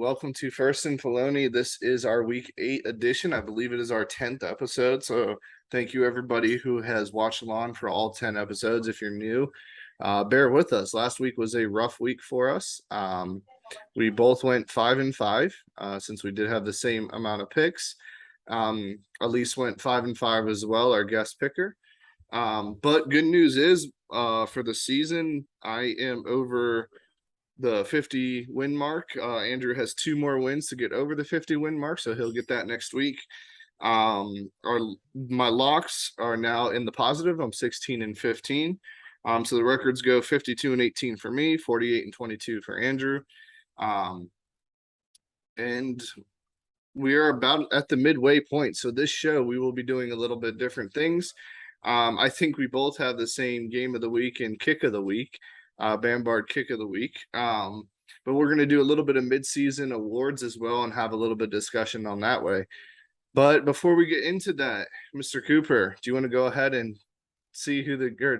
welcome to First and Filoni. This is our Week 8 edition. I believe it is our 10th episode. So thank you, everybody who has watched along for all 10 episodes. If you're new, bear with us. Last week was a rough week for us. We both went 5-5 since we did have the same amount of picks. Elise went 5-5 as well, our guest picker. But good news is for the season, I am over the 50 win mark. Andrew has 2 more wins to get over the 50 win mark, so he'll get that next week. My locks are now in the positive. I'm 16-15. So the records go 52-18 for me, 48-22 for Andrew. And we are about at the midway point. So this show, we will be doing a little bit different things. I think we both have the same game of the week and kick of the week. Bambard kick of the week. But we're going to do a little bit of midseason awards as well and have a little bit of discussion on that way. But before we get into that, Mr. Cooper, do you want to go ahead and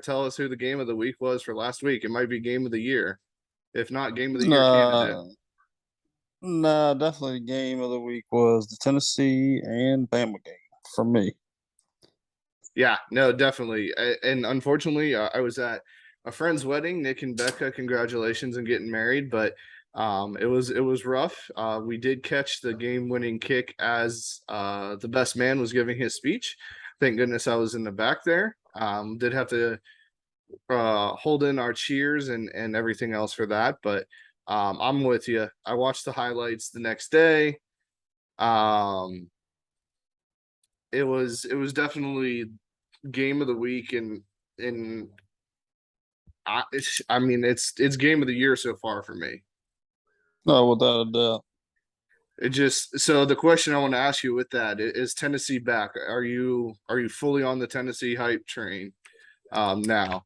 tell us who the game of the week was for last week? It might be game of the year. If not, game of the year candidate. No, definitely game of the week was the Tennessee and Bama game for me. Yeah, no, definitely. And unfortunately, I was at a friend's wedding. Nick and Becca, congratulations on getting married, but it was rough. We did catch the game-winning kick as the best man was giving his speech. Thank goodness I was in the back there. Did have to hold in our cheers and everything else for that, but I'm with you. I watched the highlights the next day. It was definitely game of the week, and I mean it's game of the year so far for me. No, without a doubt. So the question I want to ask you with that is Tennessee back? Are you fully on the Tennessee hype train now?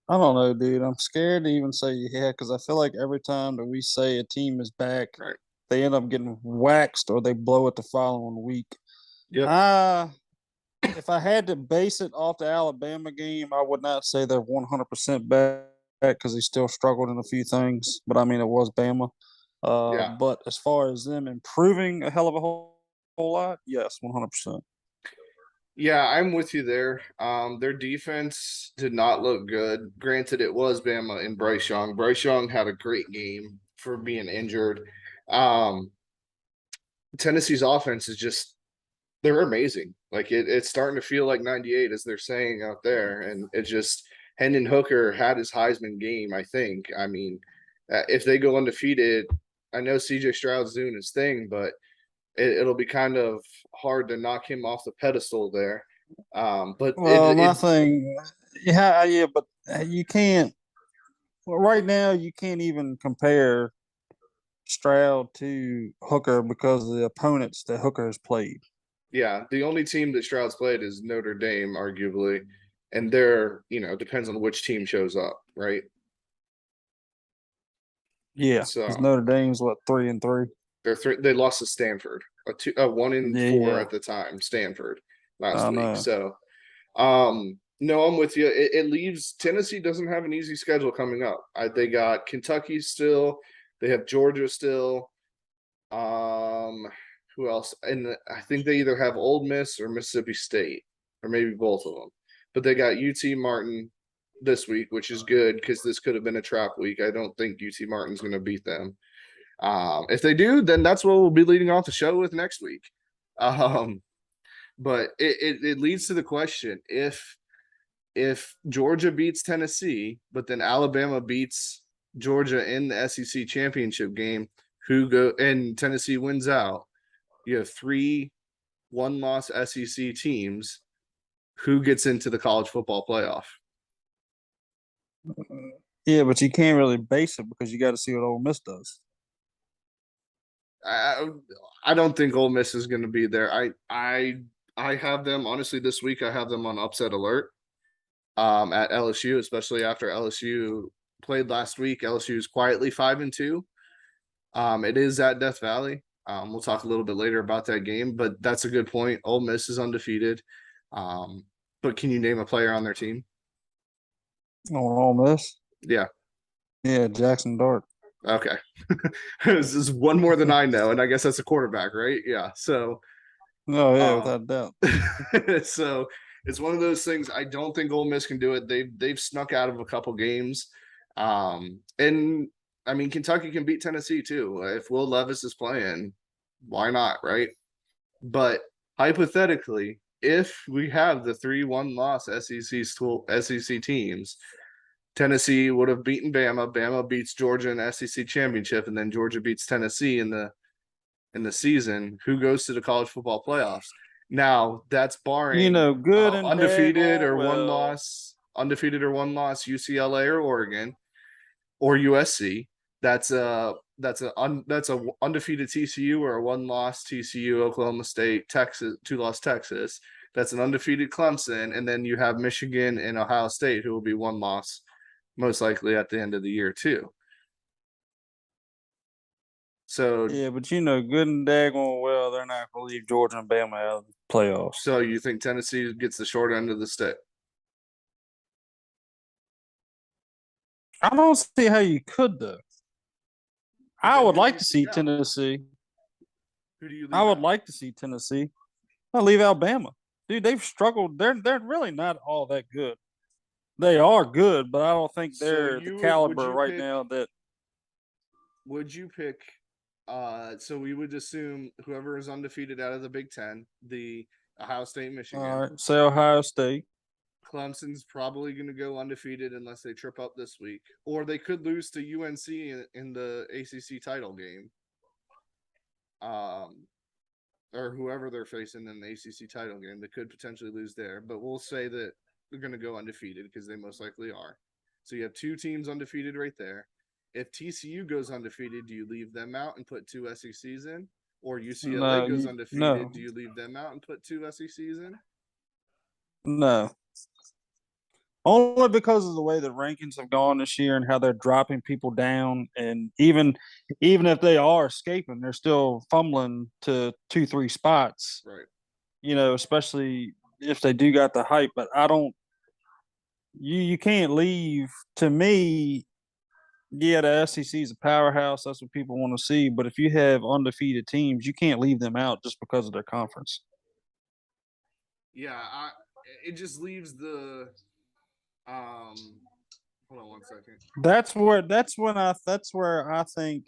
I don't know, dude. I'm scared to even say yeah because I feel like every time that we say a team is back, Right. they end up getting waxed or they blow it the following week. Yep. If I had to base it off the Alabama game, I would not say they're 100% back because they still struggled in a few things. But I mean, it was Bama. Yeah. But as far as them improving a hell of a whole lot, yes, 100%. Yeah, I'm with you there. Their defense did not look good. Granted, it was Bama and Bryce Young. Bryce Young had a great game for being injured. Tennessee's offense is just they're amazing. Like it's starting to feel like 98 as they're saying out there. And it just Hendon Hooker had his Heisman game, I think. I mean, if they go undefeated, I know CJ Stroud's doing his thing, but it'll be kind of hard to knock him off the pedestal there. But Well, my thing, yeah, but you can't. Well, right now, you can't even compare Stroud to Hooker because of the opponents that Hooker has played. yeah, the only team that Stroud's played is Notre Dame, arguably, and they're depends on which team shows up, right? Yeah, because So Notre Dame's what 3-3. they lost to Stanford, a 1-4 Yeah, at the time, Stanford last I week. know. So no, I'm with you. It leaves Tennessee doesn't have an easy schedule coming up. They got Kentucky still, they have Georgia still. Who else? And I think they either have Ole Miss or Mississippi State, or maybe both of them. But they got UT Martin this week, which is good because this could have been a trap week. I don't think UT Martin's going to beat them. If they do, then that's what we'll be leading off the show with next week. But it leads to the question: if Georgia beats Tennessee, but then Alabama beats Georgia in the SEC championship game, and Tennessee wins out, you have 3 one-loss SEC teams. Who gets into the college football playoff? Yeah, but you can't really base it because you got to see what Ole Miss does. I don't think Ole Miss is going to be there. I have them honestly this week. I have them on upset alert at LSU, especially after LSU played last week. LSU is quietly 5-2. It is at Death Valley. We'll talk a little bit later about that game, but that's a good point. Ole Miss is undefeated. But can you name a player on their team? On Ole Miss? Yeah. Yeah, Jackson Dart. Okay. This is one more than I know, and I guess that's a quarterback, right? Yeah. So Oh yeah, um without a doubt. so it's one of those things. I don't think Ole Miss can do it. They've snuck out of a couple games. And I mean Kentucky can beat Tennessee too. If Will Levis is playing, why not, right? But hypothetically, if we have the 3-1 loss SEC teams, Tennessee would have beaten Bama. Bama beats Georgia in the SEC championship, and then Georgia beats Tennessee in the season. Who goes to the college football playoffs? Now that's barring Good and daggone well. undefeated or one loss UCLA or Oregon or USC. That's a undefeated TCU or a one loss TCU, Oklahoma State, Texas, 2-loss Texas. That's an undefeated Clemson, and then you have Michigan and Ohio State, who will be one loss most likely at the end of the year too. So, Yeah, but good and daggone well they're not gonna leave Georgia and Bama out of the playoffs. so you think Tennessee gets the short end of the stick? I don't see how you could though. But I then would who do like you to leave see out? Tennessee. Who do you I leave would out? like to see Tennessee. I leave Alabama. Dude, they've struggled. They're really not all that good. They are good, but I don't think So they're the you would caliber you right pick now that would you pick so we would assume whoever is undefeated out of the Big Ten, the Ohio State, all Michigan. right, say Ohio State. Clemson's probably going to go undefeated unless they trip up this week, or they could lose to UNC in the ACC title game, um, or whoever they're facing in the ACC title game. They could potentially lose there, but we'll say that they're going to go undefeated because they most likely are. So you have two teams undefeated right there. If TCU goes undefeated, do you leave them out and put two SECs in? Or UCLA No, goes no, undefeated, do you leave them out and put two SECs in? no. Only because of the way the rankings have gone this year and how they're dropping people down, and even if they are escaping, they're still fumbling to 2, 3 spots. Right. Especially if they do got the hype. But I don't. You can't leave. To me, yeah, the SEC is a powerhouse. That's what people want to see. But if you have undefeated teams, you can't leave them out just because of their conference. Yeah, it just leaves the um hold on one second. That's where I think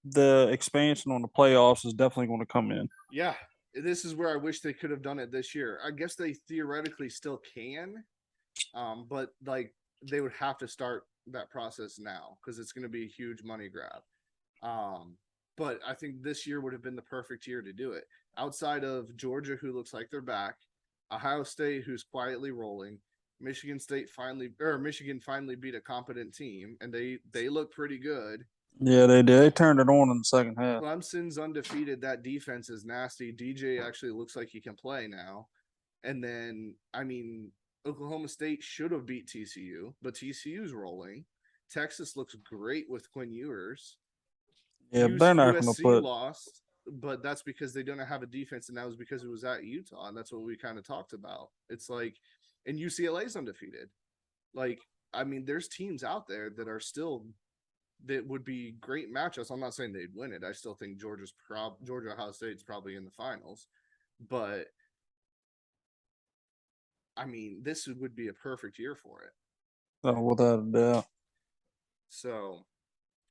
the expansion on the playoffs is definitely going to come in. Yeah, this is where I wish they could have done it this year. I guess they theoretically still can, but like they would have to start that process now because it's going to be a huge money grab. Um, but I think this year would have been the perfect year to do it. Outside of Georgia, who looks like they're back, Ohio State, who's quietly rolling, Michigan finally beat a competent team, and they look pretty good. Yeah, they did. They turned it on in the second half. Clemson's undefeated. That defense is nasty. DJ actually looks like he can play now. And then, I mean, Oklahoma State should have beat TCU, but TCU's rolling. Texas looks great with Quinn Ewers. Yeah, they're not going to USC put. lost, but that's because they don't have a defense, and that was because it was at Utah, and that's what we kind of talked about. It's like, and UCLA's undefeated. Like, I mean, there's teams out there that are still that would be great matchups. I'm not saying they'd win it. I still think Georgia Ohio State's probably in the finals, but I mean, this would be a perfect year for it. Without a doubt. So,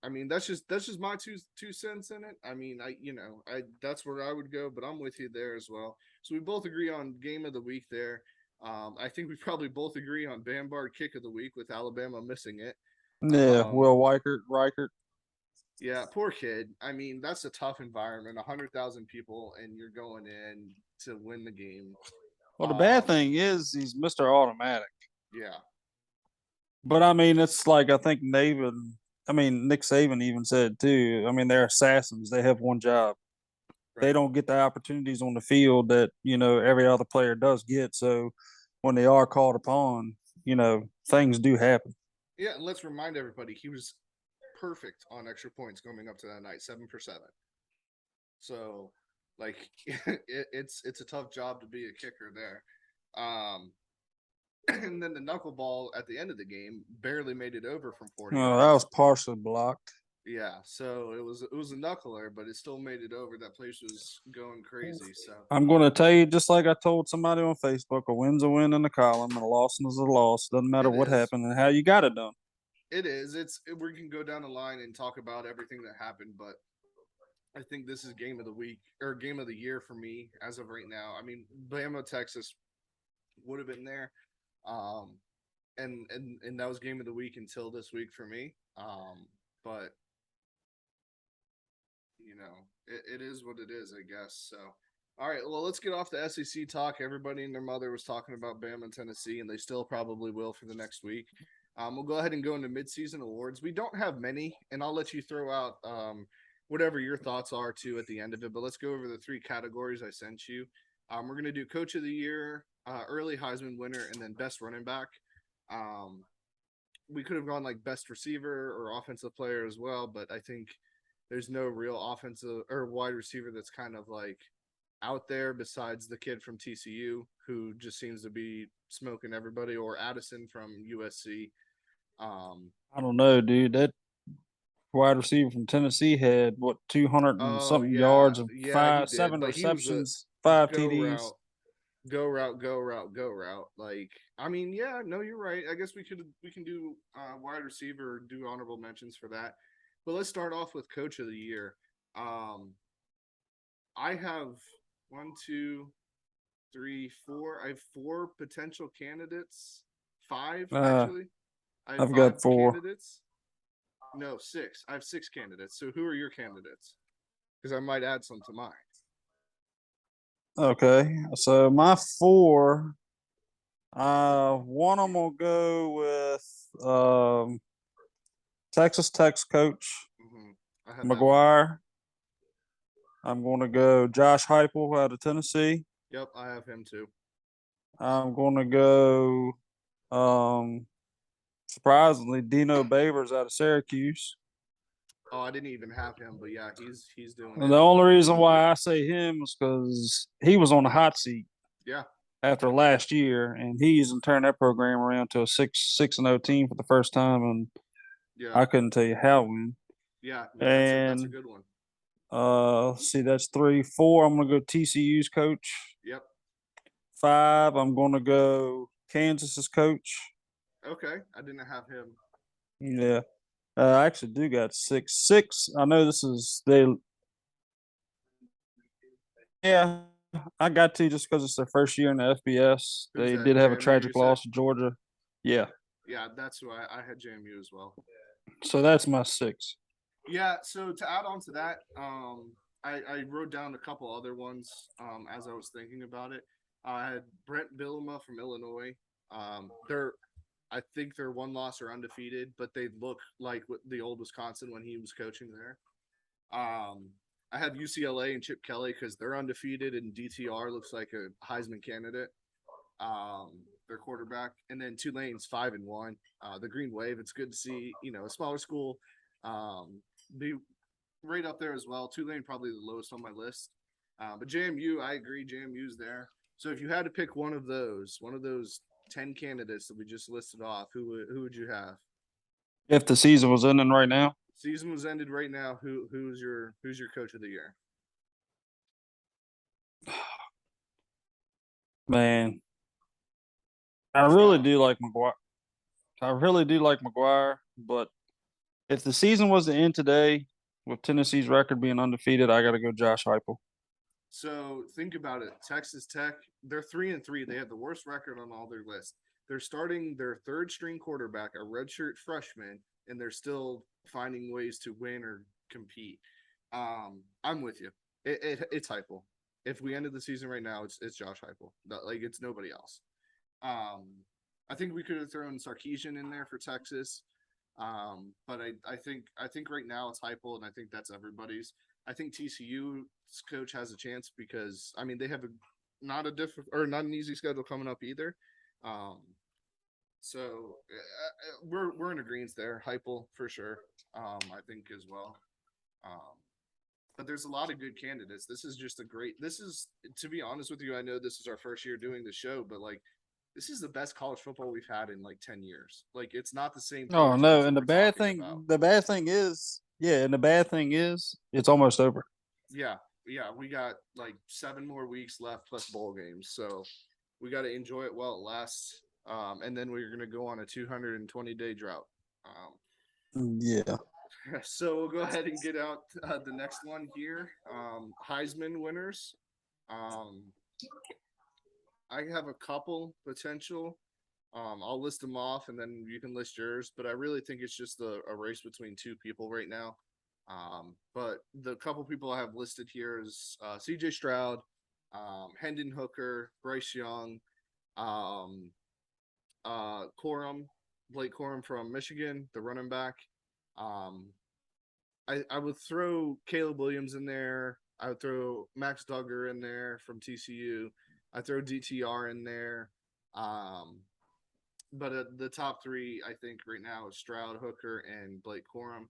I mean, that's just my two cents in it. I mean, I that's where I would go, but I'm with you there as well. So we both agree on game of the week there. I think we probably both agree on Bambard kick of the week with Alabama missing it. Yeah, Um, Will Reichert. yeah, poor kid. I mean, that's a tough environment. 100,000 people, and you're going in to win the game. Well, the bad Um, thing is he's Mr. Automatic. yeah, But I mean, it's like I think Nick Saban even said too. I mean, they're assassins. They have one job. They right. don't get the opportunities on the field that every other player does get. So when they are called upon, things do happen. Yeah, and let's remind everybody he was perfect on extra points coming up to that night, 7 for 7. So, like, it's a tough job to be a kicker there. Um, and then the knuckleball at the end of the game barely made it over from 40 That was yards. partially blocked. Yeah, so it was a knuckler, but it still made it over. That place was going crazy. So I'm going to tell you, just like I told somebody on Facebook, a win's a win in the column, and a loss is a loss. Doesn't matter it what is. happened and how you got it done. It is. We can go down the line and talk about everything that happened, but I think this is game of the week or game of the year for me as of right now. I mean, Bama, Texas would have been there, um, and that was game of the week until this week for me. But it is what it is, I guess. So, all right, well, let's get off the SEC talk. Everybody and their mother was talking about Bama and Tennessee, and they still probably will for the next week. We'll go ahead and go into midseason awards. We don't have many, and I'll let you throw out whatever your thoughts are too at the end of it. But let's go over the three categories I sent you. We're going to do Coach of the Year, early Heisman winner, and then best running back. Um, we could have gone like best receiver or offensive player as well, but I think there's no real offensive or wide receiver that's kind of like out there besides the kid from TCU who just seems to be smoking everybody, or Addison from USC. Um, I don't know, dude. That wide receiver from Tennessee had what 200 and oh something yeah, yards and yeah, he five, did, seven but he was a receptions, five go TDs. route, go route, go route, go route. Like, I mean, yeah, no, you're right. I guess we can do wide receiver, or do honorable mentions for that. But let's start off with Coach of the Year. Um, I have one, two, three, four. I have four potential candidates. Five, Uh, actually. I have I've five got four. candidates. No, six. I have six candidates. So who are your candidates? Because I might add some to mine. Okay, so my four. One I'm gonna go with Texas Tech's coach Mm-hmm. I have that one. McGuire. I'm going to go Josh Heupel out of Tennessee. Yep, I have him too. I'm going to go, surprisingly, Dino Babers out of Syracuse. Oh, I didn't even have him, but yeah, he's doing And it. the only reason why I say him is because he was on the hot seat Yeah, after last year, and he's turned that program around to a 6-0 team for the first time, and yeah, I couldn't tell you how when. yeah. No, that's a And good one. see, that's three. Four, I'm gonna go TCU's coach. Yep. Five, I'm gonna go Kansas's coach. Okay, I didn't have him. Yeah. I actually do got six. Six. I know this is they. Yeah, I got to just because it's their first year in the FBS. Who's They that? did have a JMU, you tragic said? loss to Georgia. Yeah, Yeah, that's who I had JMU as well. so that's my six. Yeah, so to add on to that, I wrote down a couple other ones as I was thinking about it. I had Brent Bielema from Illinois. They're I think they're one loss or undefeated, but they look like the old Wisconsin when he was coaching there. I have UCLA and Chip Kelly because they're undefeated, and DTR looks like a Heisman candidate. Their quarterback, and then Tulane's 5-1. The Green Wave. It's good to see a smaller school be right up there as well. Tulane probably the lowest on my list, but JMU, I agree. JMU's there. So if you had to pick one of those 10 candidates that we just listed off, who would you have? If the season was ending right now, Season was ended right now. Who's your coach of the year? man, I It's really tough. do like McGuire. I really do like McGuire, but if the season was to end today with Tennessee's record being undefeated, I got to go Josh Heupel. So think about it. Texas Tech, they're 3-3. They have the worst record on all their lists. They're starting their third string quarterback, a redshirt freshman, and they're still finding ways to win or compete. I'm with you. It's Heupel. If we ended the season right now, it's Josh Heupel. Like, it's nobody else. Um, I think we could have thrown Sarkeesian in there for Texas. But I think right now it's Heupel, and I think that's everybody's. I think TCU's coach has a chance because I mean they have not an easy schedule coming up either. Um, so we're in agreement there. Heupel for sure. I think as well. Um, but there's a lot of good candidates. This is just a great. This is to be honest with you. I know this is our first year doing the show, but like this is the best college football we've had in like 10 years. Like it's not the same Oh four teams no, that and we're talking about. the bad thing is Yeah, and the bad thing is, it's almost over. Yeah, yeah, we got like 7 more weeks left plus bowl games, so we got to enjoy it while it lasts. And then we're gonna go on a 220-day drought. Yeah. So we'll go ahead and get out the next one here. Heisman winners. Um, I have a couple potential. I'll list them off and then you can list yours, but I really think it's just a race between two people right now. But the couple people I have listed here is CJ Stroud, Hendon Hooker, Bryce Young, um, Corum, Blake Corum from Michigan, the running back. Um, I would throw Caleb Williams in there. I would throw Max Duggar in there from TCU. I throw DTR in there. Um, but the top three, I think, right now is Stroud, Hooker, and Blake Corum.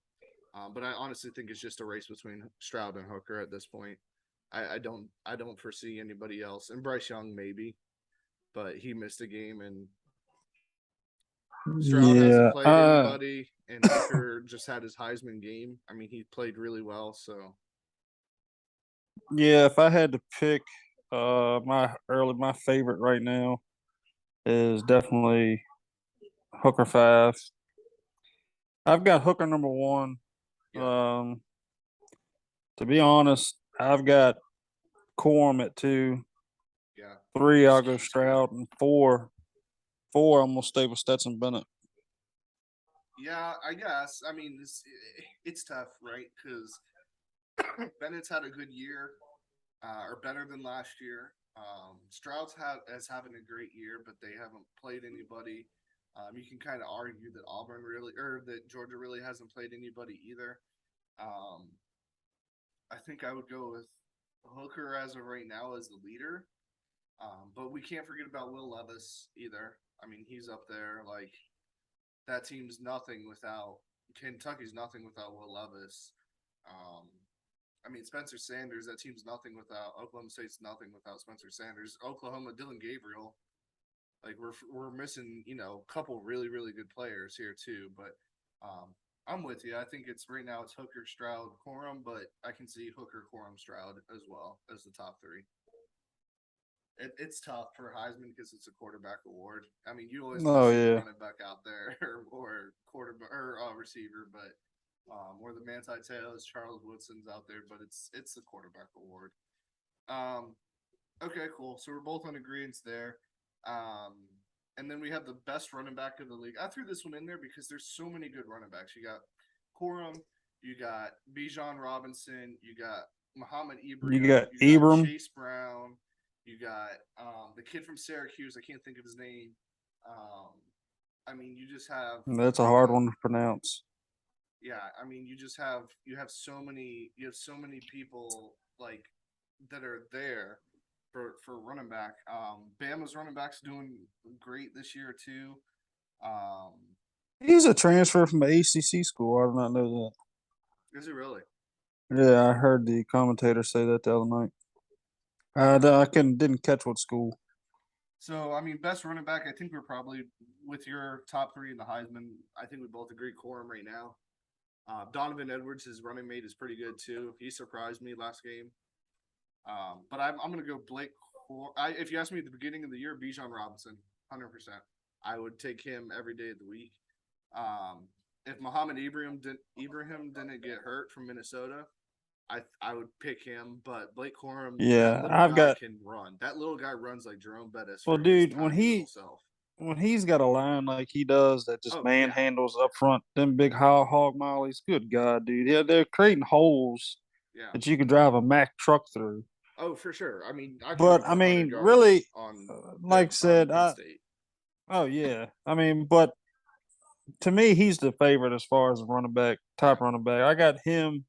But I honestly think it's just a race between Stroud and Hooker at this point. I don't foresee anybody else, and Bryce Young maybe, but he missed a game, and Stroud hasn't Yeah. played anybody, and Hooker just had his Heisman game. I mean, he played really well, so Yeah, if I had to pick my favorite right now is definitely Hooker 5. I've got Hooker number 1. yeah, Um to be honest, I've got Corum at 2. yeah. 3 I'll go Excuse me. Stroud, and 4 I'm gonna stay with Stetson Bennett. Yeah, I guess. I mean, it's tough, right? Because Bennett's had a good year, or better than last year. Stroud's as having a great year, but they haven't played anybody. You can kind of argue that Auburn really, or that Georgia really hasn't played anybody either. Um, I think I would go with Hooker as of right now as the leader. But we can't forget about Will Levis either. I mean, he's up there. Like that team's nothing without Kentucky's nothing without Will Levis. Um, I mean, Spencer Sanders, that team's nothing without Oklahoma State's nothing without Spencer Sanders. Oklahoma, Dylan Gabriel, like we're missing, a couple really good players here too. But I'm with you. I think it's right now it's Hooker, Stroud, Corum, but I can see Hooker, Corum, Stroud as well as the top three. It's tough for Heisman because it's a quarterback award. I mean, you always want to Oh see the yeah. running back out there or quarterback or receiver, but or the Manti Te'o's, Charles Woodson's out there, but it's the quarterback award. Um, okay, cool. So we're both on agreement there. Um, and then we have the best running back of the league. I threw this one in there because there's so many good running backs. You got Corum, you got Bijan Robinson, you got Muhammad You Ibrahim, got you got Ibram. Chase Brown, you got the kid from Syracuse. I can't think of his name. Um, I mean, you just have That's a hard one to pronounce. yeah. I mean, you have so many people like that are there for running back. Bama's running back's doing great this year too. Um, He's a transfer from an ACC school. I did not know is it really? that. Yeah, I heard the commentator say that the other night. I didn't catch what school. So I mean, best running back. I think we're probably with your top three in the Heisman. I think we both agree Corum right now. Donovan Edwards, his running mate, is pretty good too. He surprised me last game. But I'm going to go Blake. If you ask me at the beginning of the year, Bijan Robinson, 100%. I would take him every day of the week. If Muhammad Ibrahim didn't get hurt from Minnesota, I would pick him. But Blake Corum, that Yeah, little I've guy got. can run. That little guy runs like Jerome Bettis Well, for his dude, tiny little self. when he's got a line like he does that just Oh yeah, manhandles up front, them big hog mollies. Good God, dude! Yeah, they're creating holes yeah. that you could drive a Mack truck through. Oh for sure. I mean, I threw But him I for 100 mean, yards really, on like I said, Penn State. oh yeah, I mean, but to me, he's the favorite as far as running back, Yeah, top running back. I got him,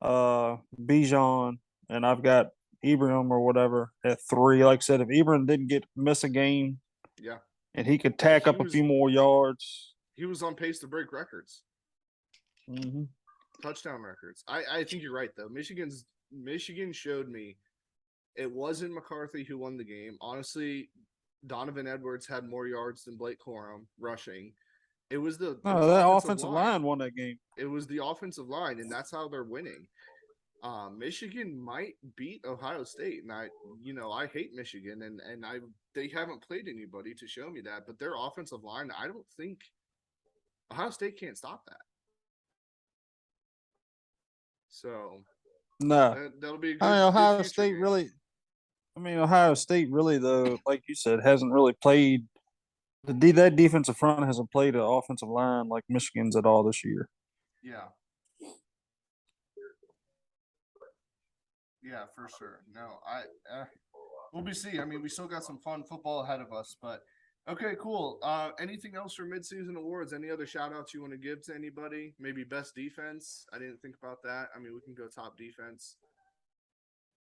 Bijan, and I've got Ibrahim or whatever at 3. Like I said, if Ibrahim didn't get miss a game yeah. and he could And tack up a few more yards. he was on pace to break records, Mm-hmm. touchdown records. I think you're right though. Michigan showed me it wasn't McCarthy who won the game. Honestly, Donovan Edwards had more yards than Blake Corum rushing. It was the No, that offensive line won that game. It was the offensive line, and that's how they're winning. Michigan might beat Ohio State, and I hate Michigan, and they haven't played anybody to show me that, but their offensive line, I don't think Ohio State can't stop that. So No, that'll be a I mean good Ohio future State game. really. I mean Ohio State really, though, like you said, hasn't really played. That defensive front hasn't played an offensive line like Michigan's at all this year. Yeah. Yeah, for sure. No, we'll be see. I mean, we still got some fun football ahead of us, but okay, cool. Anything else for midseason awards? Any other shout outs you want to give to anybody? Maybe best defense? I didn't think about that. I mean, we can go top defense.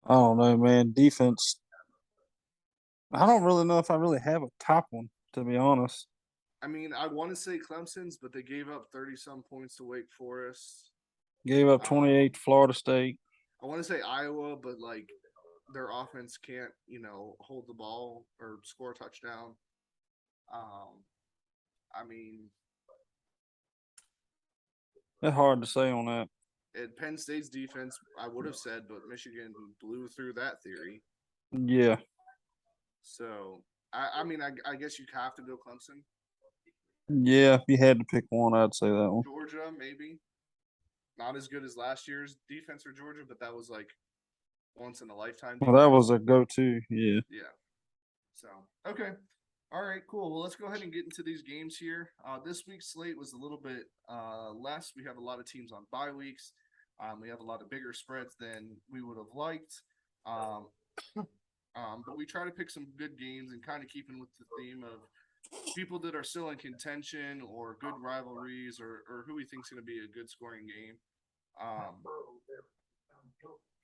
I don't know, man. Defense. I don't really know if I really have a top one, to be honest. I mean, I want to say Clemson's, but they gave up 30 some points to Wake Forest. Gave up 28 to Florida State. I want to say Iowa, but like their offense can't, hold the ball or score a touchdown. I mean, It's hard to say on that. at Penn State's defense, I would have said, but Michigan blew through that theory. Yeah. So, I mean, I guess you'd have to go Clemson. Yeah, if you had to pick one, I'd say that one. Georgia, maybe. Not as good as last year's defense for Georgia, but that was like once in a lifetime. Well, that was a go-to. Yeah. Yeah. So, okay. All right, cool. Well, let's go ahead and get into these games here. This week's slate was a little bit less. We have a lot of teams on bye weeks. We have a lot of bigger spreads than we would have liked. But we try to pick some good games and kind of keeping with the theme of people that are still in contention or good rivalries or who we think is going to be a good scoring game.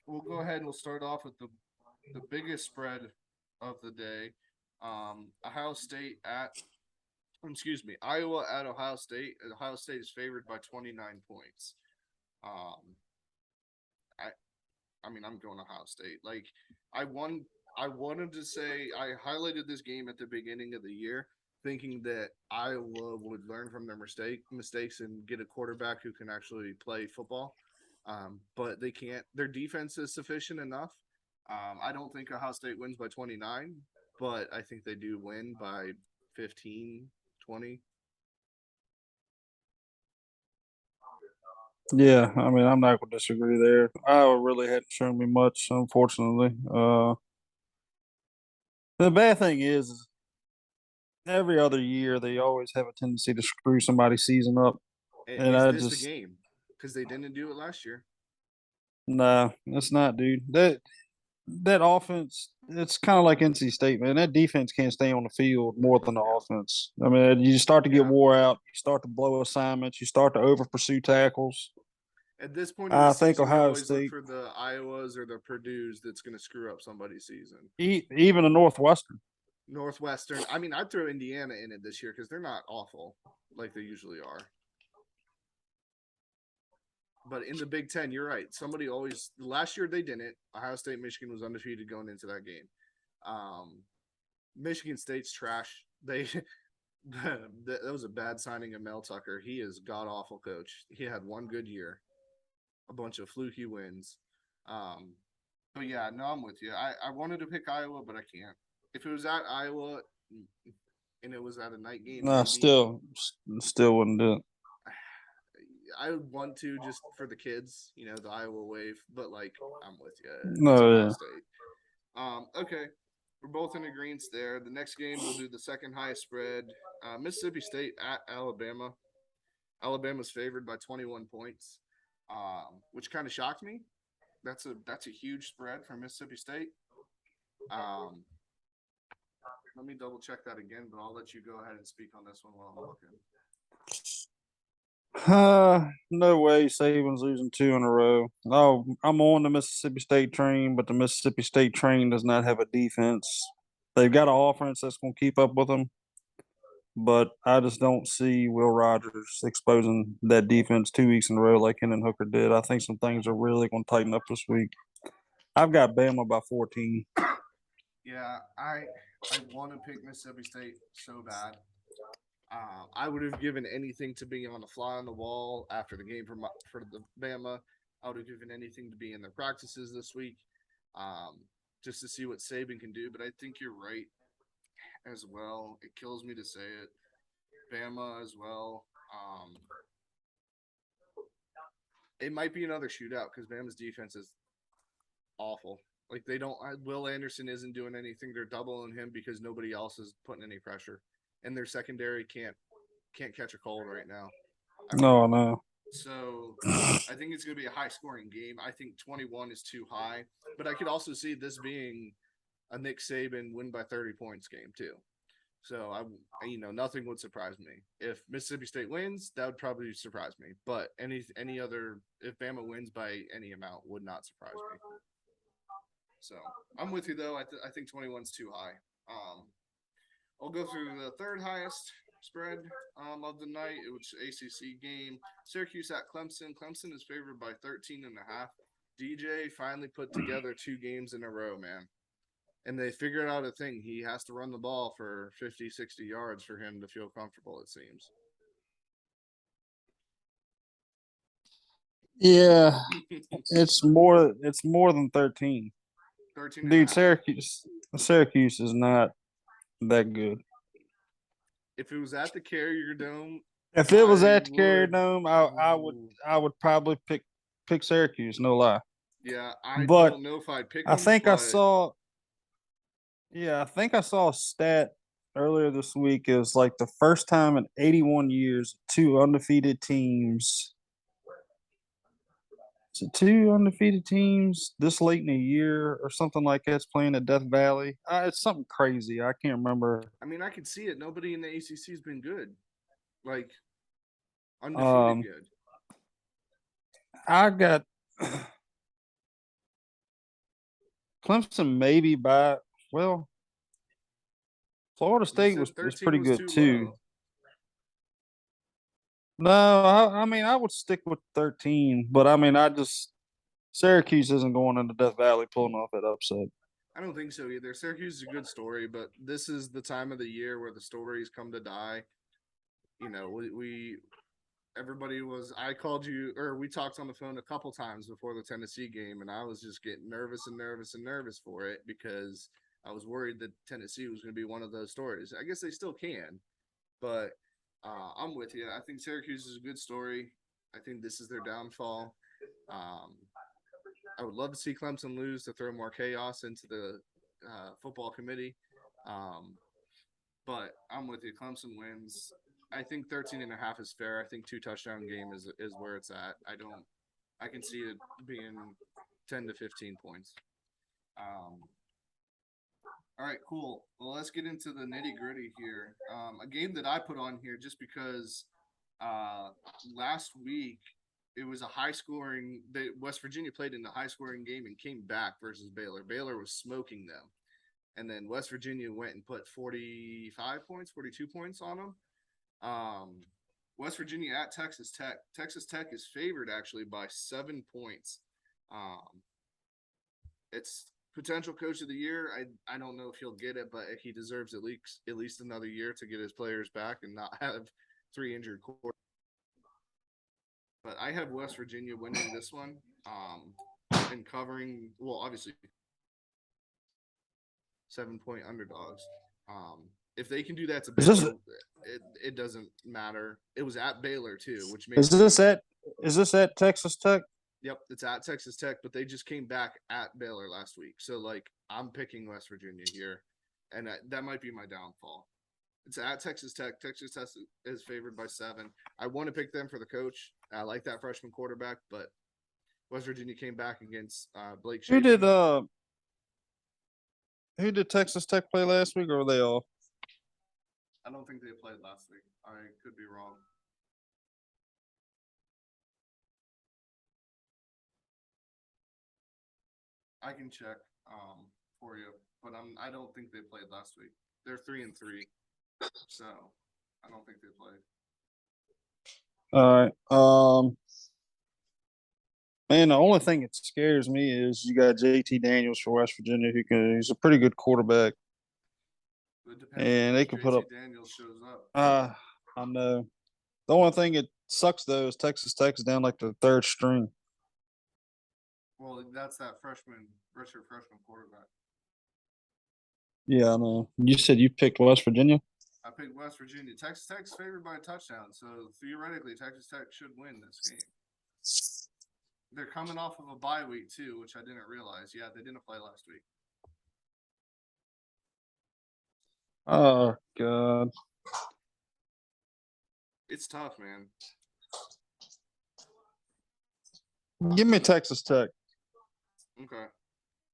We'll go ahead and we'll start off with the biggest spread of the day. Iowa at Ohio State. Ohio State is favored by 29 points. I mean, I'm going Ohio State. Like, I wanted to say I highlighted this game at the beginning of the year, thinking that Iowa would learn from their mistakes and get a quarterback who can actually play football. But they can't. Their defense is sufficient enough. I don't think Ohio State wins by 29, but I think they do win by 15, 20. Yeah, I mean, I'm not going to disagree there. Iowa really hadn't shown me much, unfortunately. The bad thing is every other year they always have a tendency to screw somebody's season up, and Is I this the just game? Because they didn't do it last year. nah, it's not, dude. That offense, it's kind of like NC State, man. That defense can't stay on the field more than the offense. I mean, you start to get wore out. You start to blow assignments. You start to over pursue tackles. At this point of the I think season, you Ohio always look State, for the Iowas or the Purdue's that's going to screw up somebody's season. even the Northwestern. Northwestern. I mean, I'd throw Indiana in it this year because they're not awful like they usually are. But in the Big Ten, you're right. Somebody always last year they didn't. Ohio State, Michigan was undefeated going into that game. Michigan State's trash. They that was a bad signing of Mel Tucker. He is god awful coach. He had one good year, a bunch of fluky wins. But yeah, no, I'm with you. I wanted to pick Iowa, but I can't. If it was at Iowa and it was at a night game, No, maybe, still wouldn't do it. I would want to just for the kids, the Iowa wave. But like, I'm with you. It's No, Ohio yeah. State. Okay, we're both in agreement there. The next game we'll do the second highest spread. Mississippi State at Alabama. Alabama's favored by 21 points, which kind of shocked me. That's a huge spread for Mississippi State. Let me double check that again, but I'll let you go ahead and speak on this one while I'm looking. No way Saban's losing two in a row. Oh, I'm on the Mississippi State train, but the Mississippi State train does not have a defense. They've got an offense that's going to keep up with them, but I just don't see Will Rogers exposing that defense 2 weeks in a row like Hendon Hooker did. I think some things are really going to tighten up this week. I've got Bama by 14. Yeah, I want to pick Mississippi State so bad. I would have given anything to be on a fly on the wall after the game for the Bama. I would have given anything to be in their practices this week, um, just to see what Saban can do. But I think you're right as well. It kills me to say it. Bama as well. It might be another shootout because Bama's defense is awful. Like they don't. Will Anderson isn't doing anything. They're doubling him because nobody else is putting any pressure, and their secondary can't catch a cold right now. I No, mean, no. so I think it's going to be a high scoring game. I think 21 is too high, but I could also see this being a Nick Saban win by 30 points game too. So nothing would surprise me. If Mississippi State wins, that would probably surprise me. But any other, if Bama wins by any amount, would not surprise me. So I'm with you though. I think 21 is too high. I'll go through the third highest spread of the night. It was ACC game. Syracuse at Clemson. Clemson is favored by 13 and a half. DJ finally put together 2 games in a row, man. And they figured out a thing. He has to run the ball for 50, 60 yards for him to feel comfortable, it seems. Yeah, it's more than 13. 13 and a Dude, half. Syracuse is not that good. If it was at the Carrier Dome, If it was I at the Carrier would. Dome, I would probably pick Syracuse, no lie. Yeah, I But don't know if I'd pick I them, think I but saw I think I saw a stat earlier this week. It was like the first time in 81 years, two undefeated teams. So two undefeated teams this late in the year or something like that's playing at Death Valley. It's something crazy. I can't remember. I mean, I can see it. Nobody in the ACC has been good, like undefeated Um, good. I got Clemson maybe by well, Florida You State said was 13 pretty was good too too. low. No, I mean I would stick with 13, but I mean I just Syracuse isn't going into Death Valley pulling off that upset. I don't think so either. Syracuse is a good story, but this is the time of the year where the stories come to die. We everybody was. I called you, or we talked on the phone a couple times before the Tennessee game, and I was just getting nervous and nervous and nervous for it because I was worried that Tennessee was going to be one of those stories. I guess they still can, but I'm with you. I think Syracuse is a good story. I think this is their downfall. Um, I would love to see Clemson lose to throw more chaos into the football committee. Um, but I'm with you. Clemson wins. I think 13 and a half is fair. I think 2 touchdown game is where it's at. I can see it being 10 to 15 points. All right, cool. Well, let's get into the nitty gritty here. A game that I put on here just because uh, last week it was a high scoring. West Virginia played in a high scoring game and came back versus Baylor. Baylor was smoking them, and then West Virginia went and put 45 points, 42 points on them. West Virginia at Texas Tech. Texas Tech is favored actually by 7 points. Um, it's potential coach of the year. I don't know if he'll get it, but he deserves at least another year to get his players back and not have 3 injured quarterbacks. But I have West Virginia winning this one, and covering. Well, obviously 7 point underdogs. If they can do that to Is this Baylor, it doesn't matter. It was at Baylor too, which is makes this me. at is this at Texas Tech? Yep, it's at Texas Tech, but they just came back at Baylor last week. So like, I'm picking West Virginia here, and that might be my downfall. It's at Texas Tech. Texas Tech is favored by 7. I want to pick them for the coach. I like that freshman quarterback, but West Virginia came back against Blake Who did Shapen. who did Texas Tech play last week, or were they all? I don't think they played last week. I could be wrong. I can check for you, but I don't think they played last week. They're 3-3, so I don't think they played. All right. Man, the only thing that scares me is you got JT Daniels for West Virginia, he's a pretty good quarterback, It depends on and they which could put JT up. Daniels shows up. I know. The only thing it sucks though is Texas Tech is down like the third string. Well, that's that redshirt freshman quarterback. Yeah, I know. You said you picked West Virginia. I picked West Virginia. Texas Tech's favored by a touchdown, so theoretically, Texas Tech should win this game. They're coming off of a bye week too, which I didn't realize. Yeah, they didn't play last week. Oh God. It's tough, man. Give me Texas Tech. Okay,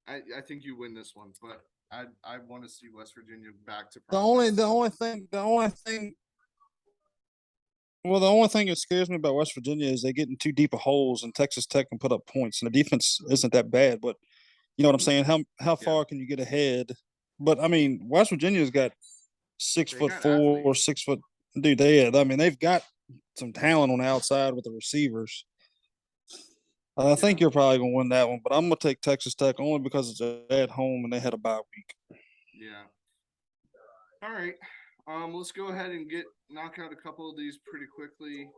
I think you win this one, but I want to see West Virginia back to The prominence. only thing that scares me about West Virginia is they get in too deep of holes, and Texas Tech can put up points, and the defense isn't that bad. But you know what I'm saying? How Yeah. far can you get ahead? But I mean, West Virginia's got six They foot got four, athletes. 6 foot. Dude, they've got some talent on the outside with the receivers. I think you're probably gonna win that one, but I'm gonna take Texas Tech only because it's at home and they had a bye week. Yeah. All right. Let's go ahead and knock out a couple of these pretty quickly.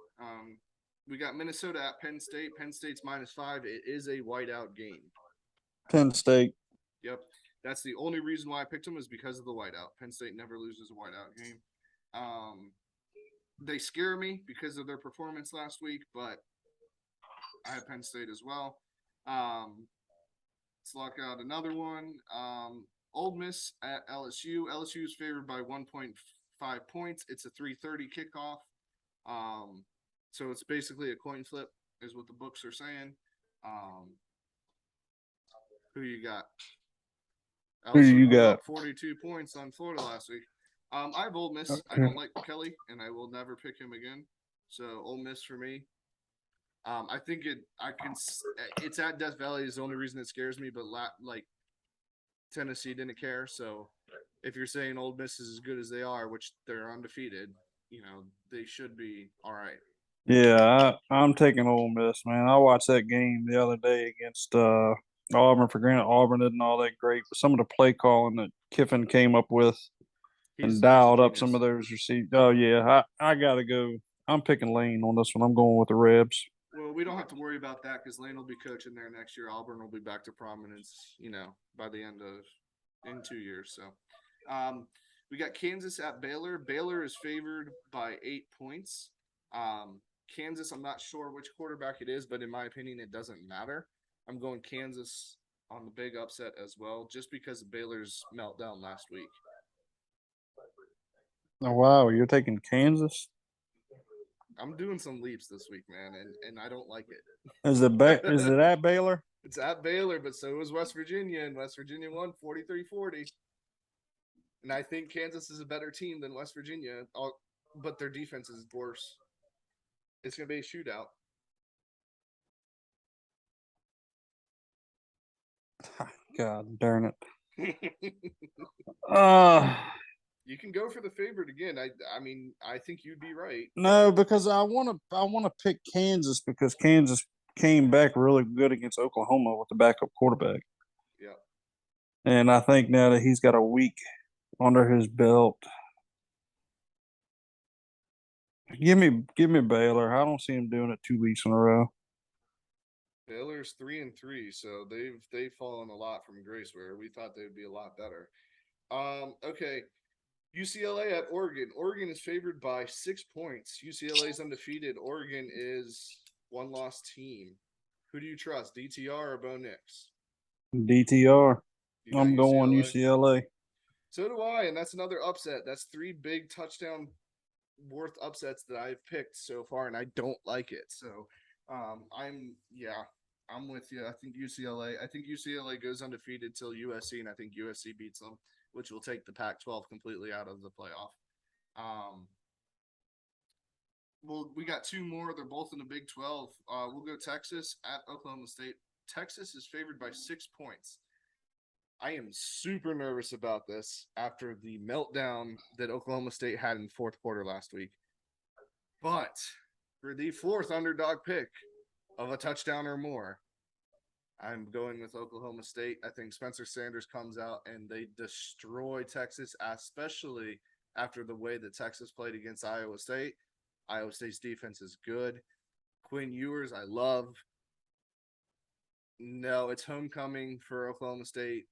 We got Minnesota at Penn State. Penn State's -5. It is a whiteout game. Penn State. Yep. That's the only reason why I picked them is because of the whiteout. Penn State never loses a whiteout game. They scare me because of their performance last week, but I have Penn State as well. Let's lock out another one. Ole Miss at LSU. LSU is favored by 1.5 points. It's a 3:30 kickoff. So it's basically a coin flip, is what the books are saying. Who you got? Who LSU you put got? up 42 points on Florida last week. I have Ole Miss. Okay. I don't like Kelly, and I will never pick him again. So Ole Miss for me. I think it's at Death Valley is the only reason it scares me, but like Tennessee didn't care. So if you're saying Ole Miss is as good as they are, which they're undefeated, they should be all right. Yeah, I'm taking Ole Miss, man. I watched that game the other day against Auburn. For granted, Auburn isn't all that great, but some of the play calling that Kiffin came up with and He's a dialed up some genius. of those receivers. Oh yeah, I gotta go. I'm picking Lane on this one. I'm going with the Rebs. Well, we don't have to worry about that because Lane will be coaching there next year. Auburn will be back to prominence, by the end of in 2 years. So, we got Kansas at Baylor. Baylor is favored by 8 points. Kansas, I'm not sure which quarterback it is, but in my opinion, it doesn't matter. I'm going Kansas on the big upset as well, just because of Baylor's meltdown last week. Oh wow, you're taking Kansas? I'm doing some leaps this week, man, and I don't like it. Is it at Baylor? It's at Baylor, but so is West Virginia, and West Virginia won 43-40. And I think Kansas is a better team than West Virginia, but their defense is worse. It's going to be a shootout. God darn it. You can go for the favorite again. I mean, I think you'd be right. No, because I wanna pick Kansas because Kansas came back really good against Oklahoma with the backup quarterback. Yeah. And I think now that he's got a week under his belt. Give me Baylor. I don't see him doing it 2 weeks in a row. Baylor's 3-3, so they've fallen a lot from grace where we thought they'd be a lot better. Okay. UCLA at Oregon. Oregon is favored by 6 points. UCLA is undefeated. Oregon is one loss team. Who do you trust, DTR or Bo Nix? DTR. I'm going UCLA? UCLA. So do I, and that's another upset. That's 3 big touchdown worth upsets that I've picked so far, and I don't like it. So I'm with you. I think UCLA. I think UCLA goes undefeated till USC, and I think USC beats them, which will take the Pac-12 completely out of the playoff. Well, we got 2 more. They're both in the Big 12. We'll go Texas at Oklahoma State. Texas is favored by 6 points. I am super nervous about this after the meltdown that Oklahoma State had in fourth quarter last week. But for the 4th underdog pick of a touchdown or more, I'm going with Oklahoma State. I think Spencer Sanders comes out and they destroy Texas, especially after the way that Texas played against Iowa State. Iowa State's defense is good. Quinn Ewers, I love. No, it's homecoming for Oklahoma State.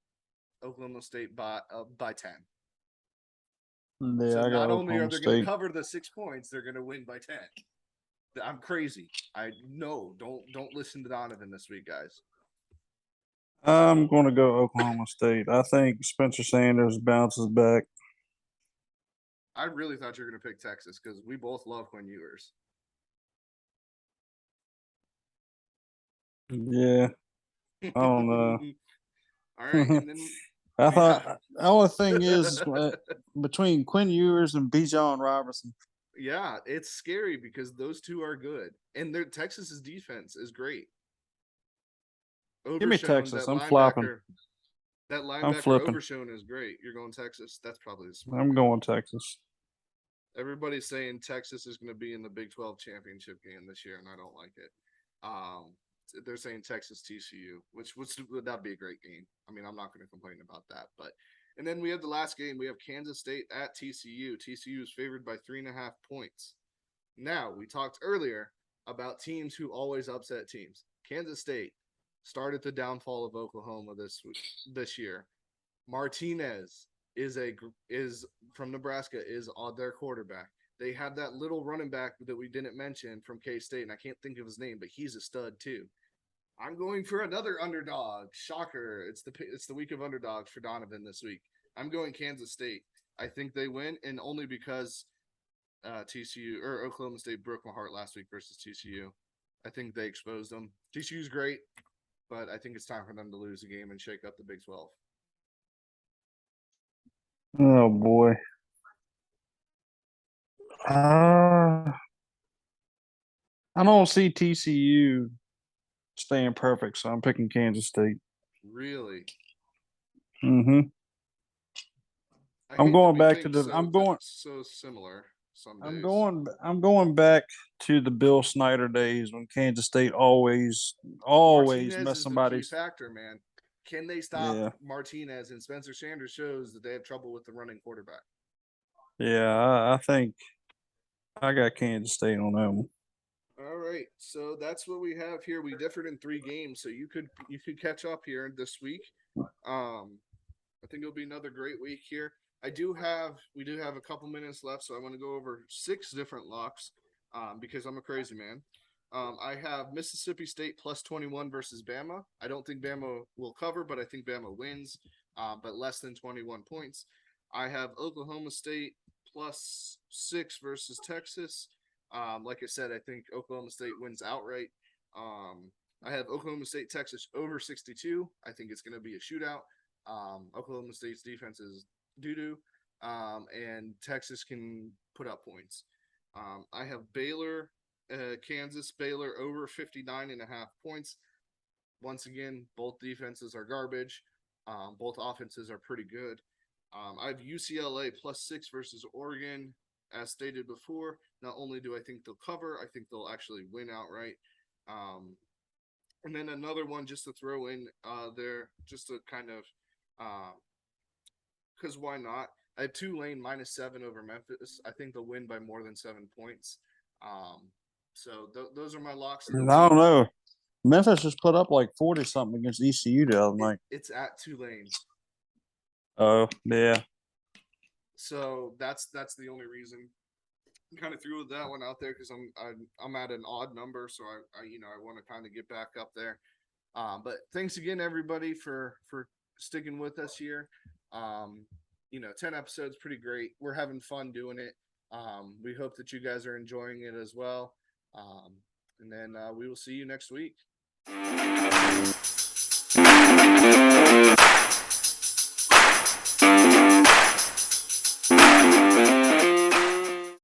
Oklahoma State by 10. So Yeah, I got not only are Oklahoma they going to State. cover the 6 points, they're going to win by 10. I'm crazy. I no, don't listen to Donovan this week, guys. I'm going to go Oklahoma State. I think Spencer Sanders bounces back. I really thought you were going to pick Texas because we both love Quinn Ewers. Yeah, I don't know. All right, and then I we thought have the only thing is between Quinn Ewers and Bijan Robinson. yeah, it's scary because those two are good, and their Texas's defense is great. Give me Overshown Texas. I'm flopping. that I'm linebacker flipping. Overshown is great. You're going Texas. That's probably the smart I'm move. going Texas. Everybody's saying Texas is going to be in the Big 12 championship game this year, and I don't like it. They're saying Texas TCU, which would that be a great game. I mean, I'm not going to complain about that. But and then we have the last game. We have Kansas State at TCU. TCU is favored by 3.5 points. Now we talked earlier about teams who always upset teams. Kansas State started the downfall of Oklahoma this year. Martinez is from Nebraska is on their quarterback. They have that little running back that we didn't mention from K-State, and I can't think of his name, but he's a stud too. I'm going for another underdog. Shocker! It's the week of underdogs for Donovan this week. I'm going Kansas State. I think they win, and only because TCU or Oklahoma State broke my heart last week versus TCU. I think they exposed them. TCU's great, but I think it's time for them to lose a game and shake up the Big 12. Oh boy. I don't see TCU staying perfect, so I'm picking Kansas State. Really? Mm-hmm. I I'm hate that going we back to think the. so similar some I'm days. going. I'm going back to the Bill Snyder days when Kansas State always Martinez messed is the key somebody's. factor, man. Can they stop Yeah, Martinez? And Spencer Sanders shows that they have trouble with the running quarterback. yeah. I think I got Kansas State on that one. All right, so that's what we have here. We differed in 3 games, so you could catch up here this week. I think it'll be another great week here. We do have a couple minutes left, so I want to go over 6 different locks because I'm a crazy man. I have Mississippi State plus 21 versus Bama. I don't think Bama will cover, but I think Bama wins, but less than 21 points. I have Oklahoma State plus 6 versus Texas. Like I said, I think Oklahoma State wins outright. I have Oklahoma State Texas over 62. I think it's going to be a shootout. Oklahoma State's defense is doo doo, and Texas can put up points. I have Kansas Baylor over 59.5 points. Once again, both defenses are garbage. Both offenses are pretty good. I have UCLA plus 6 versus Oregon. As stated before, not only do I think they'll cover, I think they'll actually win outright. And then another one just to throw in there, just to kind of, because why not? I have Tulane minus 7 over Memphis. I think they'll win by more than 7 points. So those are my locks of the I week. don't know. Memphis just put up like 40 something against ECU the other night. It's at Tulane. Oh yeah. So that's the only reason. I kind of threw that one out there because I'm at an odd number, so I want to kind of get back up there. But thanks again, everybody, for sticking with us here. 10 episodes, pretty great. We're having fun doing it. We hope that you guys are enjoying it as well. And then we will see you next week.